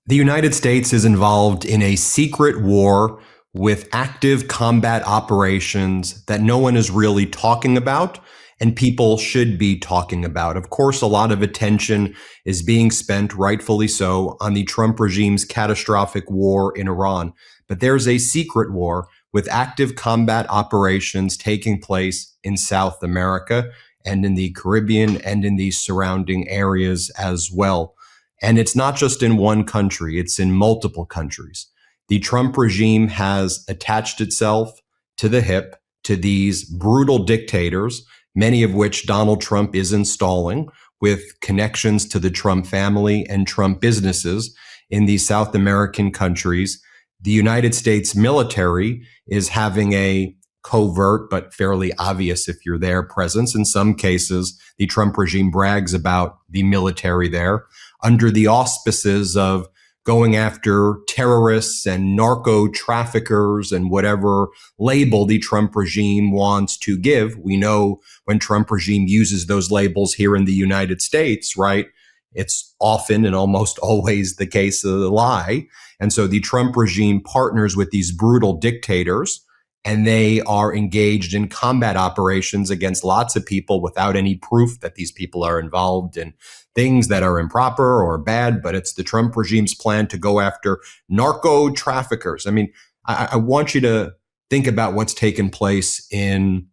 The United States is involved in a secret war with active combat operations that no one is really talking about and people should be talking about. Of course, a lot of attention is being spent, rightfully so, on the Trump regime's catastrophic war in Iran. But there's a secret war with active combat operations taking place in South America and in the Caribbean and in the surrounding areas as well. And it's not just in one country, it's in multiple countries. The Trump regime has attached itself to the hip to these brutal dictators, many of which Donald Trump is installing with connections to the Trump family and Trump businesses in these South American countries. The United States military is having a covert but fairly obvious, if you're there, presence. In some cases, the Trump regime brags about the military there under the auspices of going after terrorists and narco traffickers and whatever label the Trump regime wants to give. We know when Trump regime uses those labels here in the United States, right? It's often and almost always the case of the lie. And so the Trump regime partners with these brutal dictators, and they are engaged in combat operations against lots of people without any proof that these people are involved in things that are improper or bad. But it's the Trump regime's plan to go after narco traffickers. I mean, I want you to think about what's taken place in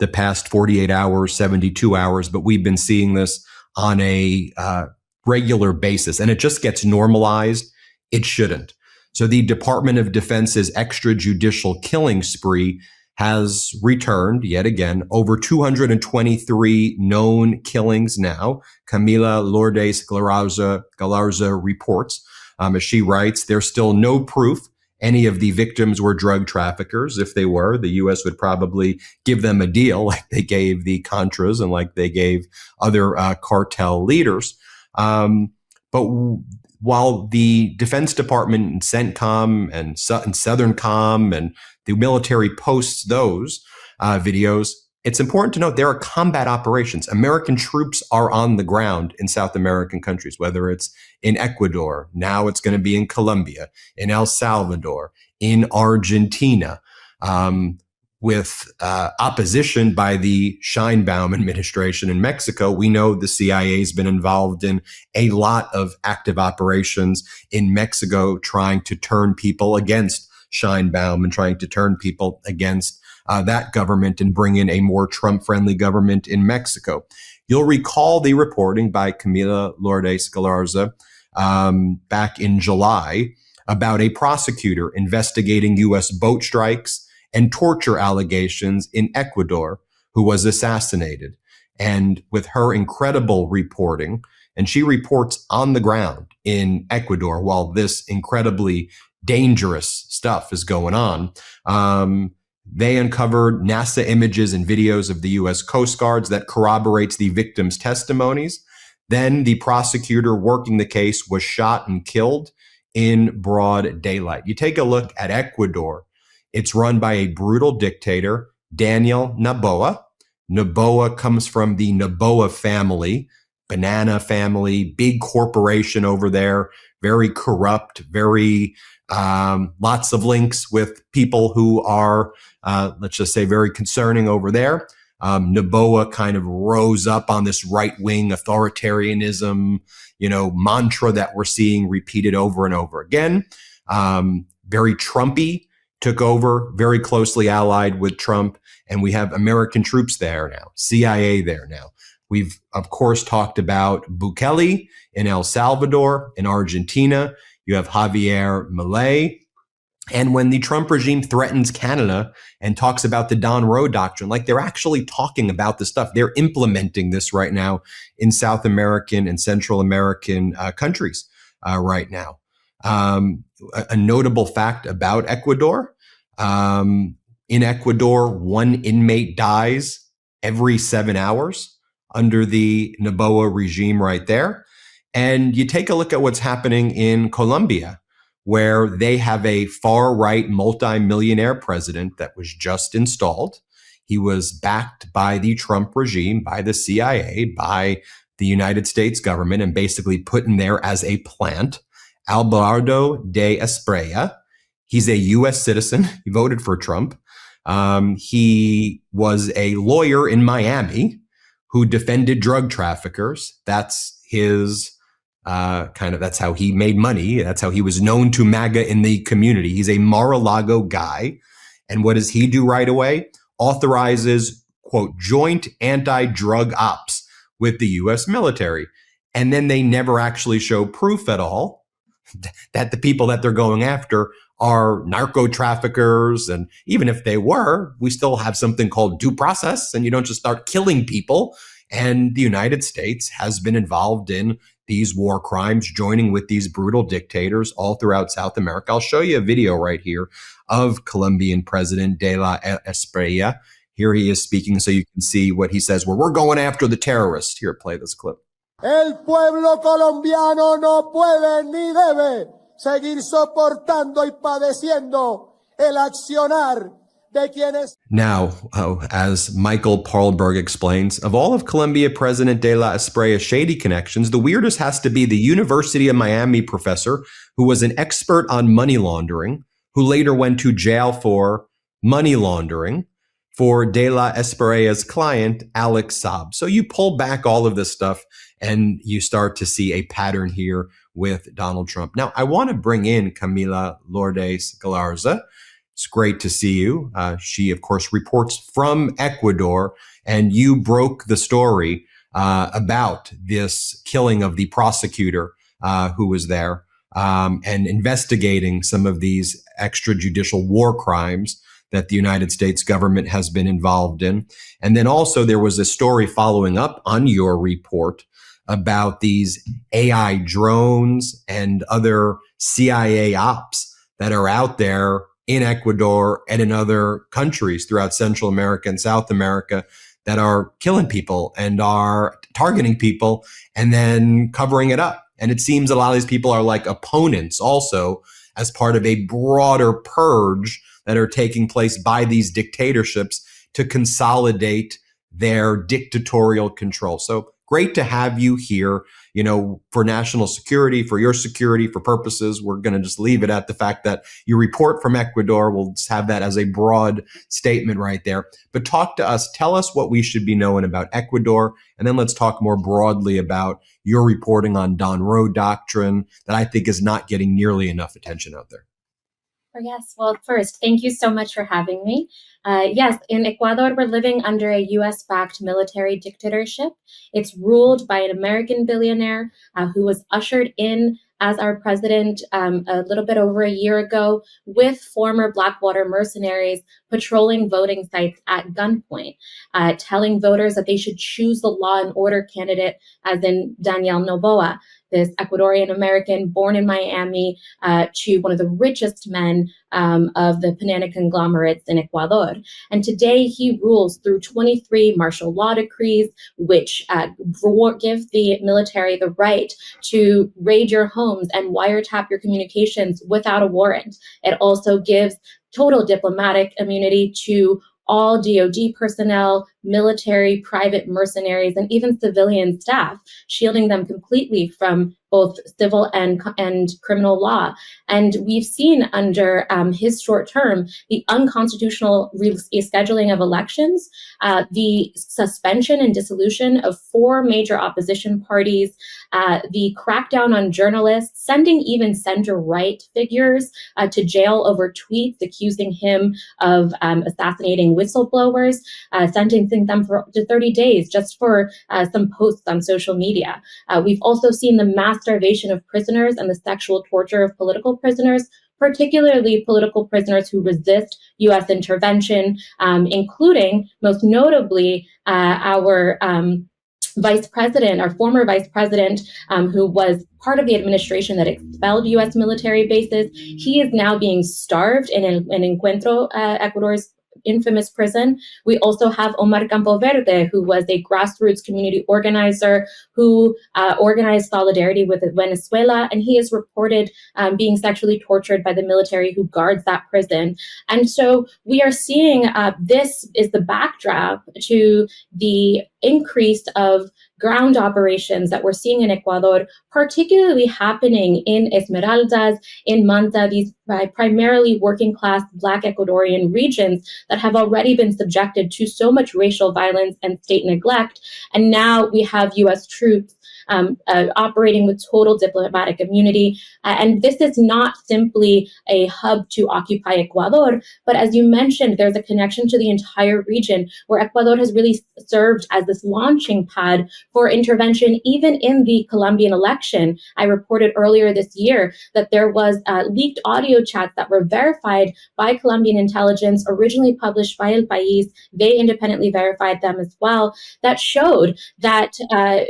the past 48 hours, 72 hours, but we've been seeing this on a regular basis, and it just gets normalized. It shouldn't. So the Department of Defense's extrajudicial killing spree has returned yet again, over 223 known killings now. Camila Lourdes Galarza reports, as she writes, there's still no proof any of the victims were drug traffickers. If they were, the U.S. would probably give them a deal like they gave the Contras and like they gave other cartel leaders. But while the Defense Department and CENTCOM and Southern Com and the military posts those videos, it's important to note there are combat operations. American troops are on the ground in South American countries, whether it's in Ecuador, now it's going to be in Colombia, in El Salvador, in Argentina, with opposition by the Scheinbaum administration in Mexico. We know the CIA has been involved in a lot of active operations in Mexico, trying to turn people against Scheinbaum and trying to turn people against that government and bring in a more Trump-friendly government in Mexico. You'll recall the reporting by Camila Lourdes Galarza back in July about a prosecutor investigating U.S. boat strikes and torture allegations in Ecuador who was assassinated. And with her incredible reporting, and she reports on the ground in Ecuador while this incredibly dangerous stuff is going on, they uncovered NASA images and videos of the U.S. Coast Guards that corroborates the victims' testimonies. Then the prosecutor working the case was shot and killed in broad daylight. You take a look at Ecuador. It's run by a brutal dictator, Daniel Noboa. Noboa comes from the Noboa family, banana family, big corporation over there, very corrupt, very lots of links with people who are, let's just say, very concerning over there. Noboa kind of rose up on this right-wing authoritarianism, mantra that we're seeing repeated over and over again. Very Trumpy, took over, very closely allied with Trump, and we have American troops there now, CIA there now. We've, of course, talked about Bukele in El Salvador, in Argentina. You have Javier Milei. And when the Trump regime threatens Canada and talks about the Don Roe doctrine, like they're actually talking about the stuff. They're implementing this right now in South American and Central American countries right now. A notable fact about Ecuador, in Ecuador, one inmate dies every 7 hours under the Noboa regime right there. And you take a look at what's happening in Colombia, where they have a far-right multimillionaire president that was just installed. He was backed by the Trump regime, by the CIA, by the United States government, and basically put in there as a plant. Alberto de Esprella. He's a U.S. citizen. He voted for Trump. He was a lawyer in Miami who defended drug traffickers. That's his that's how he made money. That's how he was known to MAGA in the community. He's a Mar-a-Lago guy. And what does he do right away? Authorizes, quote, joint anti-drug ops with the U.S. military. And then they never actually show proof at all that the people that they're going after are narco traffickers. And even if they were, we still have something called due process, and you don't just start killing people. And the United States has been involved in these war crimes, joining with these brutal dictators all throughout South America. I'll show you a video right here of Colombian President De La Esprella. Here he is speaking so you can see what he says, where we're going after the terrorists. Here, play this clip. El pueblo colombiano no puede ni debe seguir soportando y padeciendo el accionar de quienes. Now, as Michael Paulberg explains, of all of Colombia President De La Esprella's shady connections, the weirdest has to be the University of Miami professor who was an expert on money laundering, who later went to jail for money laundering for De La Esprella's client, Alex Saab. So you pull back all of this stuff and you start to see a pattern here with Donald Trump. Now, I want to bring in Camila Lourdes Galarza. It's great to see you. She, of course, reports from Ecuador, and you broke the story about this killing of the prosecutor who was there and investigating some of these extrajudicial war crimes that the United States government has been involved in. And then also there was a story following up on your report about these AI drones and other CIA ops that are out there in Ecuador and in other countries throughout Central America and South America that are killing people and are targeting people and then covering it up. And it seems a lot of these people are like opponents also as part of a broader purge that are taking place by these dictatorships to consolidate their dictatorial control. So great to have you here, you know, for national security, for your security, for purposes. We're going to just leave it at the fact that you report from Ecuador. We'll just have that as a broad statement right there. But talk to us, tell us what we should be knowing about Ecuador, and then let's talk more broadly about your reporting on Don Roe doctrine that I think is not getting nearly enough attention out there. Yes. Well, first, thank you so much for having me. Yes, in Ecuador, we're living under a U.S.-backed military dictatorship. It's ruled by an American billionaire who was ushered in as our president a little bit over a year ago with former Blackwater mercenaries patrolling voting sites at gunpoint, telling voters that they should choose the law and order candidate, as in Daniel Noboa, this Ecuadorian American born in Miami to one of the richest men of the Panana conglomerates in Ecuador. And today he rules through 23 martial law decrees, which give the military the right to raid your homes and wiretap your communications without a warrant. It also gives total diplomatic immunity to all DoD personnel, military, private mercenaries, and even civilian staff, shielding them completely from both civil and criminal law. And we've seen under his short term, the unconstitutional rescheduling of elections, the suspension and dissolution of 4 major opposition parties, the crackdown on journalists, sending even center-right figures to jail over tweets accusing him of assassinating whistleblowers, sentencing them to 30 days just for some posts on social media. We've also seen the mass starvation of prisoners and the sexual torture of political prisoners, particularly political prisoners who resist U.S. intervention, including, most notably, our vice president, our former vice president, who was part of the administration that expelled U.S. military bases. He is now being starved in Encuentro, Ecuador's infamous prison. We also have Omar Campoverde, who was a grassroots community organizer who organized solidarity with Venezuela, and he is reported being sexually tortured by the military who guards that prison. And so we are seeing this is the backdrop to the increase of ground operations that we're seeing in Ecuador, particularly happening in Esmeraldas, in Manta, these primarily working class Black Ecuadorian regions that have already been subjected to so much racial violence and state neglect. And now we have US troops operating with total diplomatic immunity. And this is not simply a hub to occupy Ecuador, but as you mentioned, there's a connection to the entire region where Ecuador has really served as this launching pad for intervention, even in the Colombian election. I reported earlier this year that there was leaked audio chats that were verified by Colombian intelligence, originally published by El País. They independently verified them as well, that showed that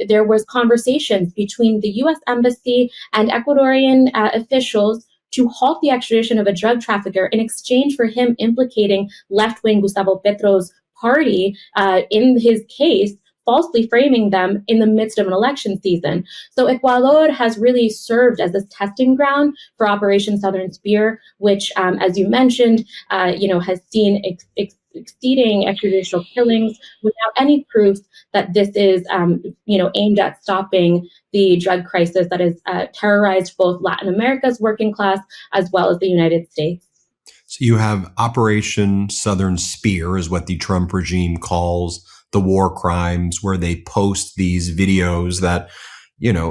there was conversations between the U.S. Embassy and Ecuadorian officials to halt the extradition of a drug trafficker in exchange for him implicating left-wing Gustavo Petro's party in his case, falsely framing them in the midst of an election season. So Ecuador has really served as this testing ground for Operation Southern Spear, which, as you mentioned, has seen exceeding extrajudicial killings without any proof that this is, aimed at stopping the drug crisis that has terrorized both Latin America's working class as well as the United States. So you have Operation Southern Spear is what the Trump regime calls the war crimes, where they post these videos that,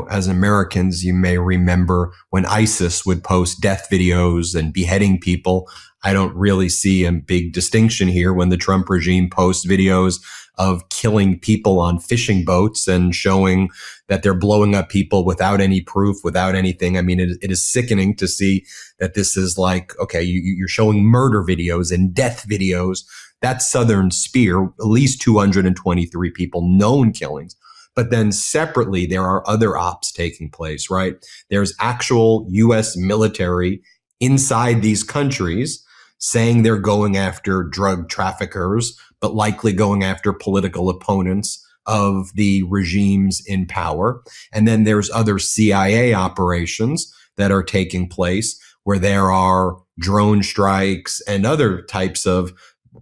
as Americans, you may remember when ISIS would post death videos and beheading people. I don't really see a big distinction here when the Trump regime posts videos of killing people on fishing boats and showing that they're blowing up people without any proof, without anything. I mean, it is sickening to see that this is like, okay, you're showing murder videos and death videos. That's Southern Spear, at least 223 people, known killings. But then separately, there are other ops taking place, right? There's actual U.S. military inside these countries saying they're going after drug traffickers, but likely going after political opponents of the regimes in power. And then there's other CIA operations that are taking place where there are drone strikes and other types of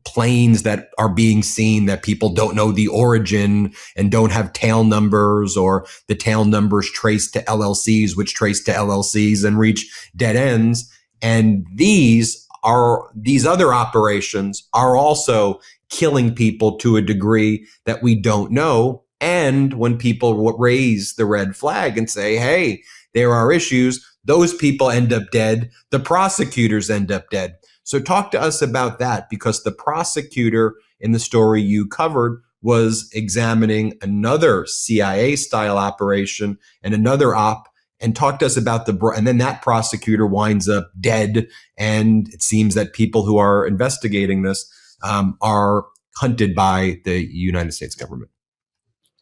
planes that are being seen that people don't know the origin and don't have tail numbers, or the tail numbers trace to LLCs, which trace to LLCs and reach dead ends. And these other operations are also killing people to a degree that we don't know. And when people raise the red flag and say, hey, there are issues, those people end up dead. The prosecutors end up dead. So talk to us about that, because the prosecutor in the story you covered was examining another CIA-style operation and another op, and talk to us about and then that prosecutor winds up dead. And it seems that people who are investigating this are hunted by the United States government.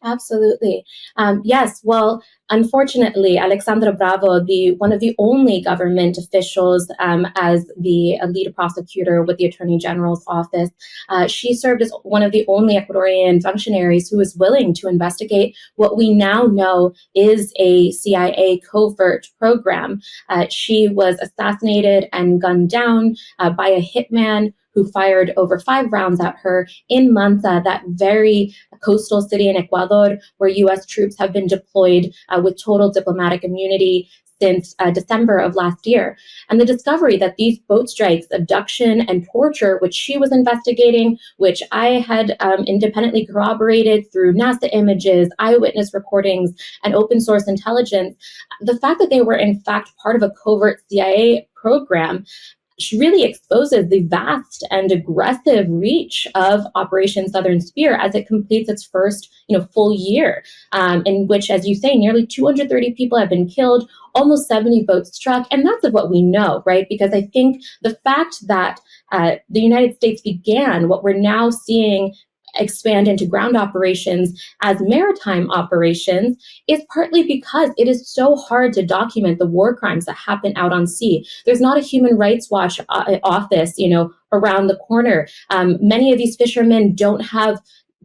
Absolutely. Yes. Well, unfortunately, Alexandra Bravo, one of the only government officials as the lead prosecutor with the Attorney General's office, she served as one of the only Ecuadorian functionaries who was willing to investigate what we now know is a CIA covert program. She was assassinated and gunned down by a hitman who fired over 5 rounds at her in Manta, that very coastal city in Ecuador, where U.S. troops have been deployed with total diplomatic immunity since December of last year. And the discovery that these boat strikes, abduction, and torture, which she was investigating, which I had independently corroborated through NASA images, eyewitness recordings, and open source intelligence, the fact that they were in fact part of a covert CIA program really exposes the vast and aggressive reach of Operation Southern Spear as it completes its first, full year, in which, as you say, nearly 230 people have been killed, almost 70 boats struck, and that's of what we know, right? Because I think the fact that the United States began what we're now seeing expand into ground operations as maritime operations is partly because it is so hard to document the war crimes that happen out on sea. There's not a Human Rights Watch office, around the corner. Many of these fishermen don't have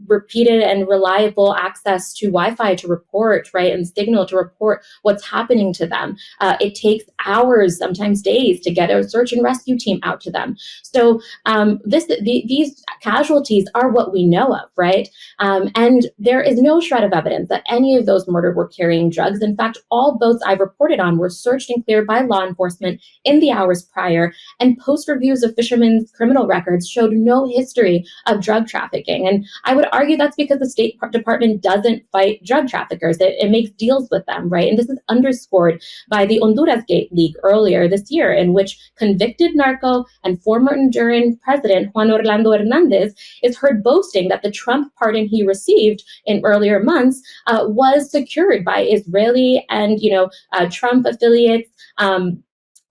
repeated and reliable access to Wi-Fi to report, right, and signal to report what's happening to them. It takes hours, sometimes days, to get a search and rescue team out to them. So these casualties are what we know of, right? And there is no shred of evidence that any of those murdered were carrying drugs. In fact, all boats I've reported on were searched and cleared by law enforcement in the hours prior, and post-reviews of fishermen's criminal records showed no history of drug trafficking. And I would argue that's because the State Department doesn't fight drug traffickers. It makes deals with them, right? And this is underscored by the Honduras Gate leak earlier this year, in which convicted narco and former Honduran president Juan Orlando Hernandez is heard boasting that the Trump pardon he received in earlier months was secured by Israeli and Trump affiliates.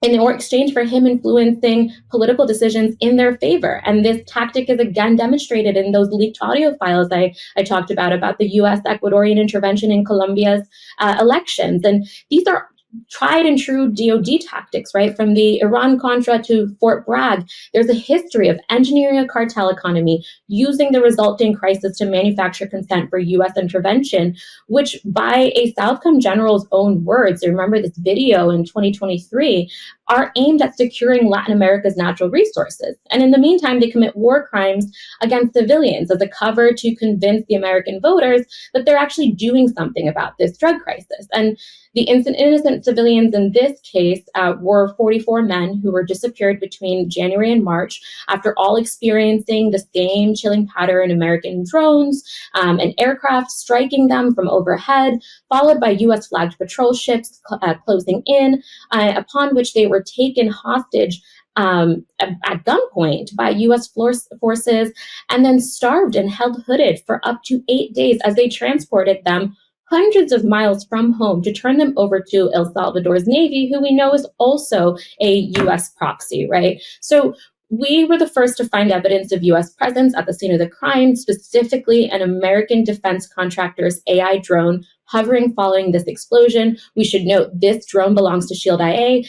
In exchange for him influencing political decisions in their favor. And this tactic is again demonstrated in those leaked audio files I talked about the U.S. Ecuadorian intervention in Colombia's elections. And these are tried and true DoD tactics, right? From the Iran-Contra to Fort Bragg, there's a history of engineering a cartel economy, using the resulting crisis to manufacture consent for U.S. intervention, which by a Southcom general's own words, remember this video in 2023, are aimed at securing Latin America's natural resources. And in the meantime, they commit war crimes against civilians as a cover to convince the American voters that they're actually doing something about this drug crisis. And the innocent civilians in this case were 44 men who were disappeared between January and March after all experiencing the same chilling pattern: American drones and aircraft striking them from overhead, followed by U.S. flagged patrol ships closing in, upon which they were taken hostage at gunpoint by U.S. forces and then starved and held hooded for up to 8 days as they transported them hundreds of miles from home to turn them over to El Salvador's Navy, who we know is also a U.S. proxy, right? So we were the first to find evidence of U.S. presence at the scene of the crime, specifically an American defense contractor's AI drone hovering following this explosion. We should note this drone belongs to Shield AI,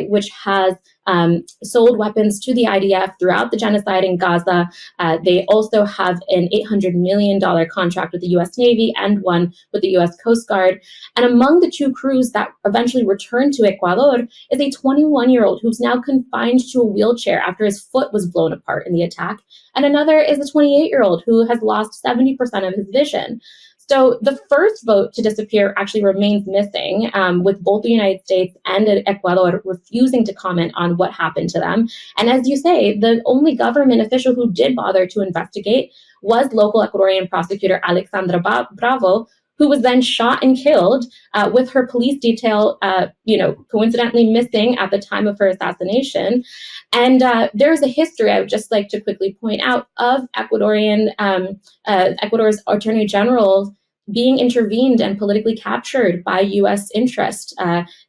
which has sold weapons to the IDF throughout the genocide in Gaza. They also have an $800 million contract with the U.S. Navy and one with the U.S. Coast Guard. And among the two crews that eventually returned to Ecuador is a 21-year-old who's now confined to a wheelchair after his foot was blown apart in the attack. And another is a 28-year-old who has lost 70% of his vision. So the first boat to disappear actually remains missing, with both the United States and Ecuador refusing to comment on what happened to them. And as you say, the only government official who did bother to investigate was local Ecuadorian prosecutor Alexandra Bravo, who was then shot and killed with her police detail, coincidentally missing at the time of her assassination. And there's a history, I would just like to quickly point out, of Ecuador's Attorney General being intervened and politically captured by U.S. interest.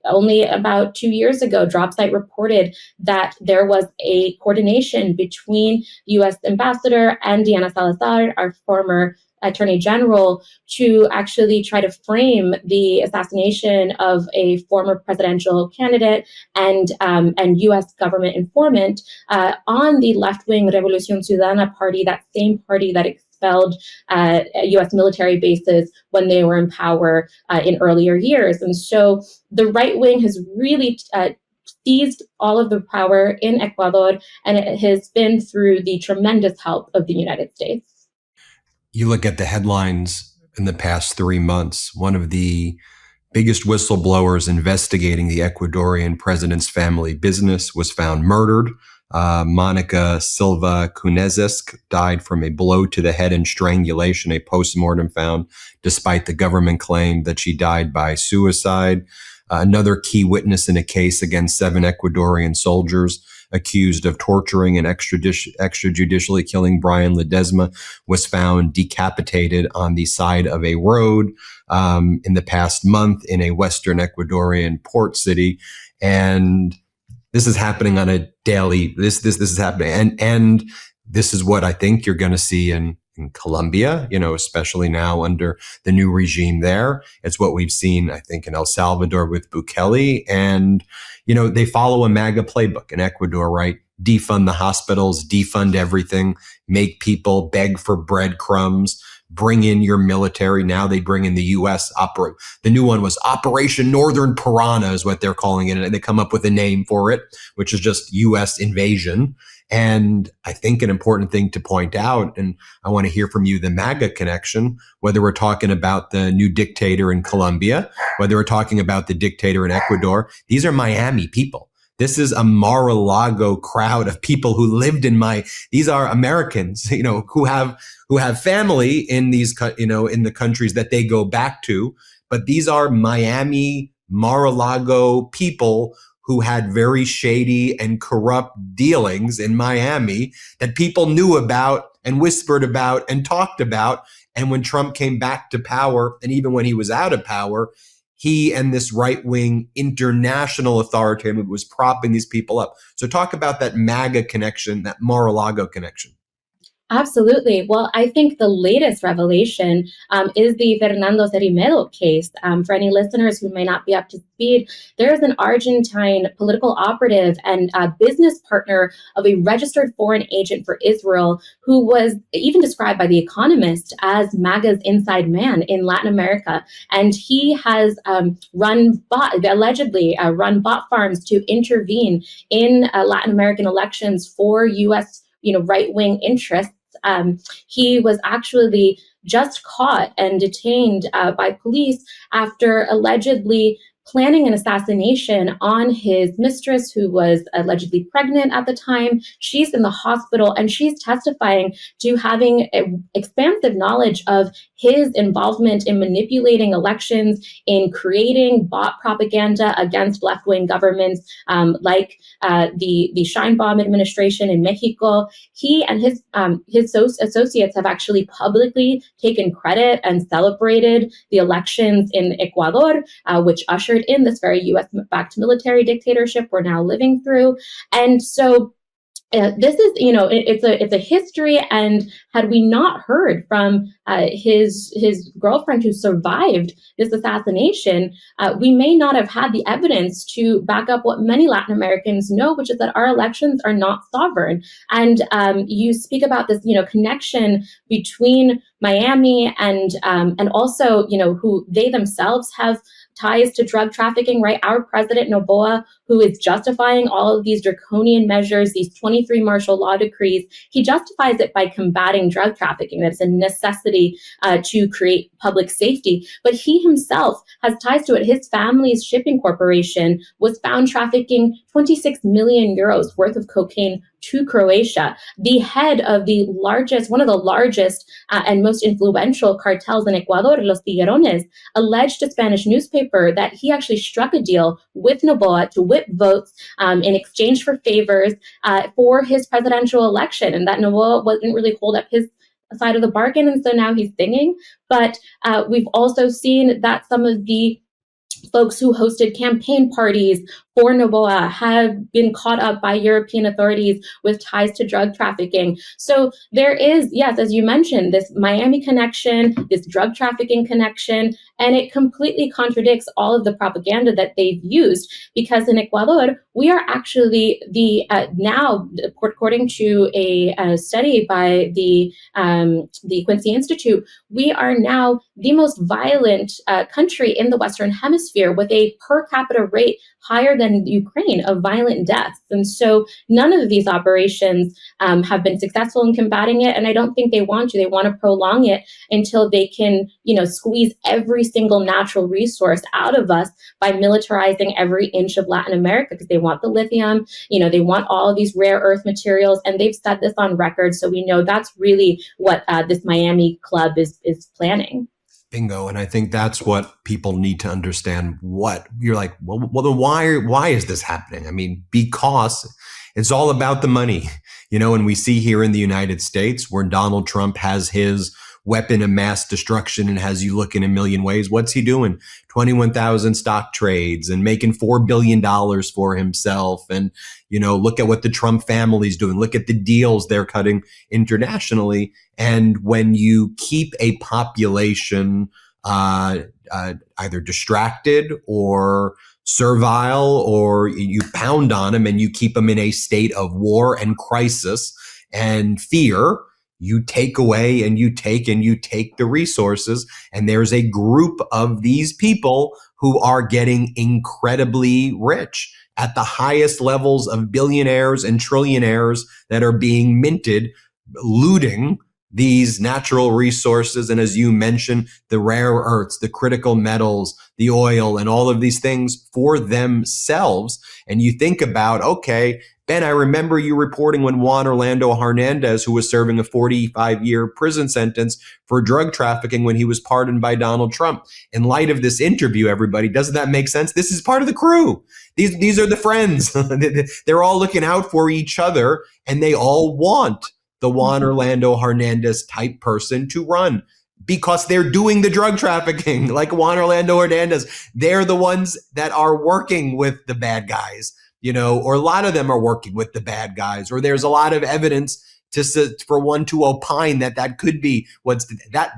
Only about 2 years ago, DropSite reported that there was a coordination between U.S. Ambassador and Diana Salazar, our former Attorney General, to actually try to frame the assassination of a former presidential candidate and U.S. government informant on the left-wing Revolución Ciudadana party, that same party that expelled U.S. military bases when they were in power in earlier years. And so the right wing has really seized all of the power in Ecuador, and it has been through the tremendous help of the United States. You look at the headlines in the past 3 months, one of the biggest whistleblowers investigating the Ecuadorian president's family business was found murdered. Monica Silva Cunezesk died from a blow to the head and strangulation, a postmortem found, despite the government claim that she died by suicide. Another key witness in a case against 7 Ecuadorian soldiers accused of torturing and extrajudicially killing Brian Ledesma was found decapitated on the side of a road in the past month in a western Ecuadorian port city. And this is happening on a daily, this is happening. And this is what I think you're going to see in Colombia, especially now under the new regime there. It's what we've seen, I think, in El Salvador with Bukele. And, they follow a MAGA playbook in Ecuador, right? defund the hospitals, defund everything, make people beg for breadcrumbs, bring in your military. Now they bring in the U.S. The new one was Operation Northern Piranha is what they're calling it. And they come up with a name for it, which is just U.S. invasion. And I think an important thing to point out, and I want to hear from you, the MAGA connection, whether we're talking about the new dictator in Colombia, whether we're talking about the dictator in Ecuador, these are Miami people. This is a Mar-a-Lago crowd of people who lived in these are Americans, who have family in these, in the countries that they go back to. But these are Miami, Mar-a-Lago people who had very shady and corrupt dealings in Miami that people knew about and whispered about and talked about. And when Trump came back to power, and even when he was out of power, he and this right-wing international authoritarian was propping these people up. So talk about that MAGA connection, that Mar-a-Lago connection. Absolutely. Well, I think the latest revelation is the Fernando Cerrimero case. For any listeners who may not be up to speed, there is an Argentine political operative and business partner of a registered foreign agent for Israel who was even described by The Economist as MAGA's inside man in Latin America. And he has allegedly run bot farms to intervene in Latin American elections for U.S. right-wing interests. He was actually just caught and detained by police after allegedly planning an assassination on his mistress, who was allegedly pregnant at the time. She's in the hospital, and she's testifying to having expansive knowledge of his involvement in manipulating elections, in creating bot propaganda against left-wing governments, like the Sheinbaum administration in Mexico. He and his associates have actually publicly taken credit and celebrated the elections in Ecuador, which ushered in this very U.S.-backed military dictatorship we're now living through. And so this is, it's a history. And had we not heard from his girlfriend who survived this assassination, we may not have had the evidence to back up what many Latin Americans know, which is that our elections are not sovereign. And you speak about this, connection between Miami and also, who they themselves have ties to drug trafficking, right? Our president, Noboa, who is justifying all of these draconian measures, these 23 martial law decrees, he justifies it by combating drug trafficking. That's a necessity to create public safety. But he himself has ties to it. His family's shipping corporation was found trafficking 26 million euros worth of cocaine to Croatia. The head of one of the largest and most influential cartels in Ecuador, Los Tiguerones, alleged to Spanish newspaper that he actually struck a deal with Noboa to whip votes in exchange for favors for his presidential election, and that Noboa wasn't really hold up his side of the bargain, and so now he's singing. But we've also seen that some of the folks who hosted campaign parties for Noboa have been caught up by European authorities with ties to drug trafficking. So there is, yes, as you mentioned, this Miami connection, this drug trafficking connection, and it completely contradicts all of the propaganda that they've used, because in Ecuador, we are actually now, according to a study by the Quincy Institute, we are now the most violent country in the Western Hemisphere, with a per capita rate higher than Ukraine of violent deaths. And so none of these operations have been successful in combating it. And I don't think they want to. They want to prolong it until they can, squeeze every single natural resource out of us by militarizing every inch of Latin America, because they want the lithium, they want all of these rare earth materials. And they've said this on record. So we know that's really what this Miami club is planning. Bingo. And I think that's what people need to understand. What you're like, well, then why is this happening? I mean, because it's all about the money, and we see here in the United States where Donald Trump has his weapon of mass destruction and has you look in a million ways. What's he doing? 21,000 stock trades and making $4 billion for himself. And, look at what the Trump family's doing. Look at the deals they're cutting internationally. And when you keep a population either distracted or servile, or you pound on them and you keep them in a state of war and crisis and fear. You take away and you take the resources. And there's a group of these people who are getting incredibly rich at the highest levels of billionaires and trillionaires that are being minted, looting these natural resources. And as you mentioned, the rare earths, the critical metals, the oil, and all of these things for themselves. And you think about, okay, Ben, I remember you reporting when Juan Orlando Hernandez, who was serving a 45-year prison sentence for drug trafficking when he was pardoned by Donald Trump. In light of this interview, everybody, doesn't that make sense? This is part of the crew. These are the friends. They're all looking out for each other, and they all want the Juan Orlando Hernandez type person to run because they're doing the drug trafficking like Juan Orlando Hernandez. They're the ones that are working with the bad guys. Or a lot of them are working with the bad guys, or there's a lot of evidence for one to opine that could be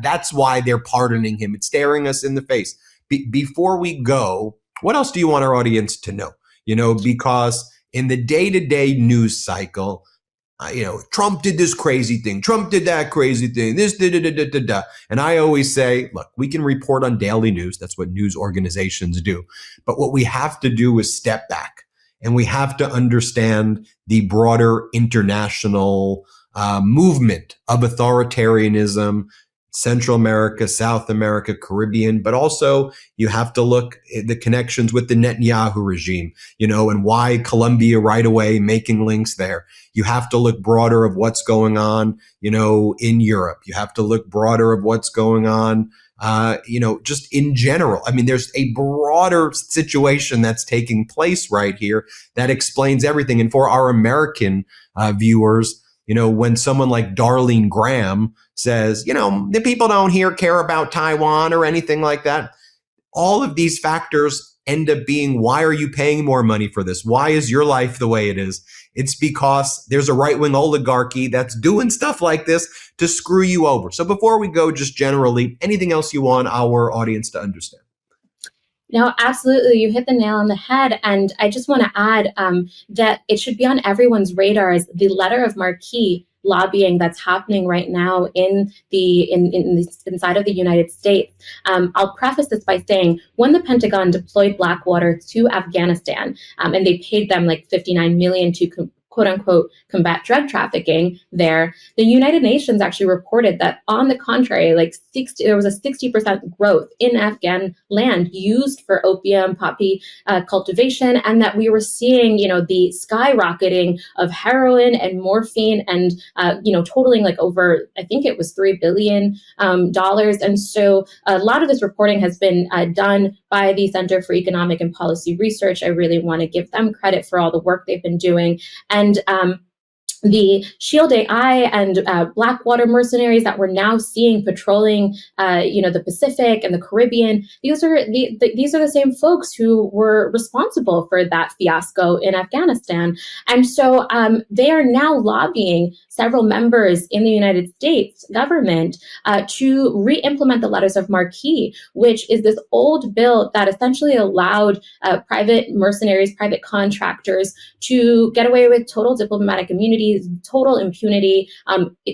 that's why they're pardoning him. It's staring us in the face. Before we go, what else do you want our audience to know? Because in the day-to-day news cycle, Trump did this crazy thing. Trump did that crazy thing. This, da, da, da, da, da, da. And I always say, look, we can report on daily news. That's what news organizations do. But what we have to do is step back. And we have to understand the broader international movement of authoritarianism, Central America, South America, Caribbean, but also you have to look at the connections with the Netanyahu regime, and why Colombia right away making links there. You have to look broader of what's going on, in Europe. You have to look broader of what's going on, just in general. I mean, there's a broader situation that's taking place right here that explains everything. And for our American viewers, when someone like Darlene Graham says, the people don't care about Taiwan or anything like that, all of these factors end up being, why are you paying more money for this? Why is your life the way it is? It's because there's a right-wing oligarchy that's doing stuff like this to screw you over. So before we go, just generally, anything else you want our audience to understand? No, absolutely. You hit the nail on the head. And I just want to add that it should be on everyone's radars, the letter of marque lobbying that's happening right now inside of the United States. I'll preface this by saying when the Pentagon deployed Blackwater to Afghanistan, and they paid them like $59 million to quote unquote combat drug trafficking there, the United Nations actually reported that on the contrary, there was a 60% growth in Afghan land used for opium poppy cultivation, and that we were seeing, the skyrocketing of heroin and morphine and, totaling over, I think it was $3 billion. And so a lot of this reporting has been done by the Center for Economic and Policy Research. I really want to give them credit for all the work they've been doing. And the Shield AI and Blackwater mercenaries that we're now seeing patrolling, the Pacific and the Caribbean. These are the same folks who were responsible for that fiasco in Afghanistan, and so they are now lobbying several members in the United States government to re-implement the letters of marque, which is this old bill that essentially allowed private mercenaries, private contractors to get away with total diplomatic immunity, total impunity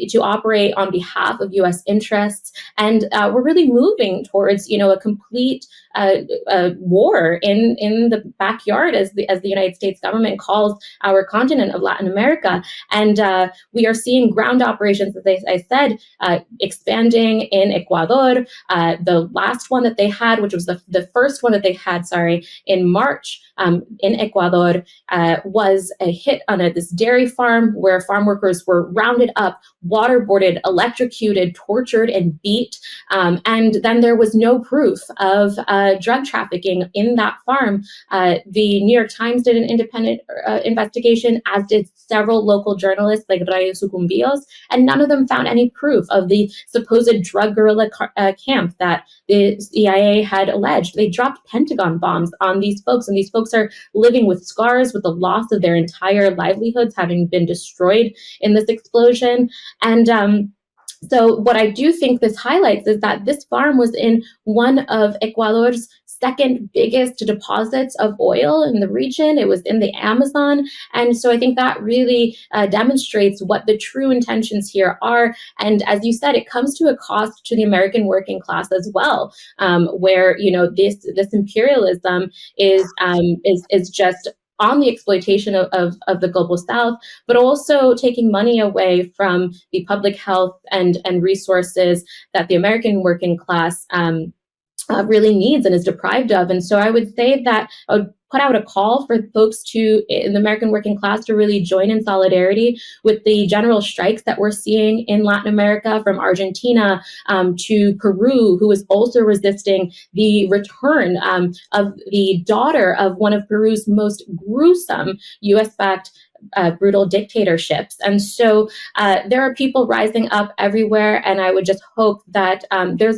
to operate on behalf of U.S. interests. And we're really moving towards, a complete war in the backyard, as the United States government calls our continent of Latin America. And we are seeing ground operations, as I said, expanding in Ecuador. The last one that they had, which was the first one that they had, in March in Ecuador, was a hit on this dairy farm where farm workers were rounded up, waterboarded, electrocuted, tortured, and beat. And then there was no proof of drug trafficking in that farm. The New York Times did an independent investigation, as did several local journalists like Rayo Sucumbios, and none of them found any proof of the supposed drug guerrilla camp that the CIA had alleged. They dropped Pentagon bombs on these folks, and these folks are living with scars, with the loss of their entire livelihoods having been destroyed in this explosion. And so what I do think this highlights is that this farm was in one of Ecuador's second biggest deposits of oil in the region. It was in the Amazon. And so I think that really demonstrates what the true intentions here are. And as you said, it comes to a cost to the American working class as well, where, this imperialism is just on the exploitation of the global south, but also taking money away from the public health and resources that the American working class really needs and is deprived of. And so I would say that I would put out a call for folks in the American working class to really join in solidarity with the general strikes that we're seeing in Latin America, from Argentina to Peru, who is also resisting the return of the daughter of one of Peru's most gruesome US-backed brutal dictatorships. And so there are people rising up everywhere. And I would just hope that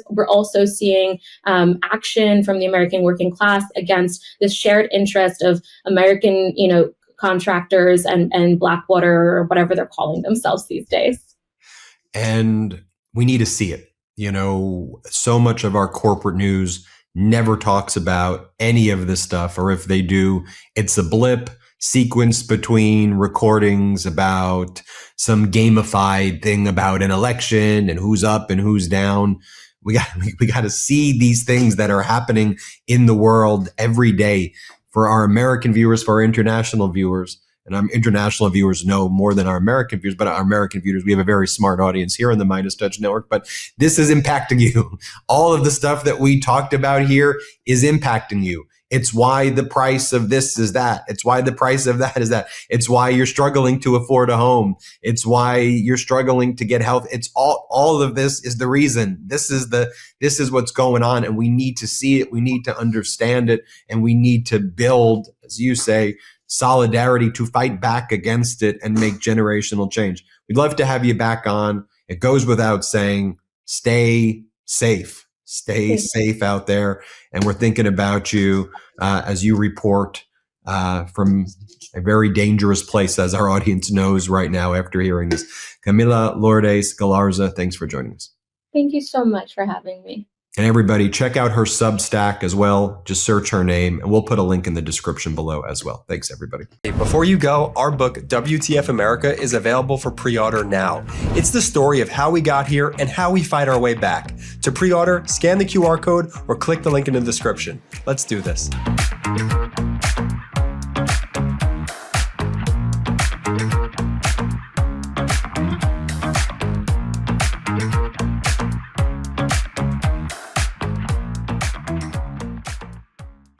we're also seeing action from the American working class against this shared interest of American, contractors and Blackwater, or whatever they're calling themselves these days. And we need to see it. So much of our corporate news never talks about any of this stuff, or if they do, it's a blip sequenced between recordings about some gamified thing about an election and who's up and who's down. We got to see these things that are happening in the world every day for our American viewers, for our international viewers. And our international viewers know more than our American viewers, but our American viewers, we have a very smart audience here on the MeidasTouch Network, but this is impacting you. All of the stuff that we talked about here is impacting you. It's why the price of this is that. It's why the price of that is that. It's why you're struggling to afford a home. It's why you're struggling to get health. It's all of this is the reason. This is what's going on, and we need to see it. We need to understand it, and we need to build, as you say, solidarity to fight back against it and make generational change. We'd love to have you back on. It goes without saying, stay safe. Stay safe out there. And we're thinking about you as you report from a very dangerous place, as our audience knows right now after hearing this. Camila Lourdes Galarza, thanks for joining us. Thank you so much for having me. And everybody, check out her Substack as well. Just search her name, and we'll put a link in the description below as well. Thanks, everybody. Before you go, our book, WTF America, is available for pre-order now. It's the story of how we got here and how we fight our way back. To pre-order, scan the QR code or click the link in the description. Let's do this.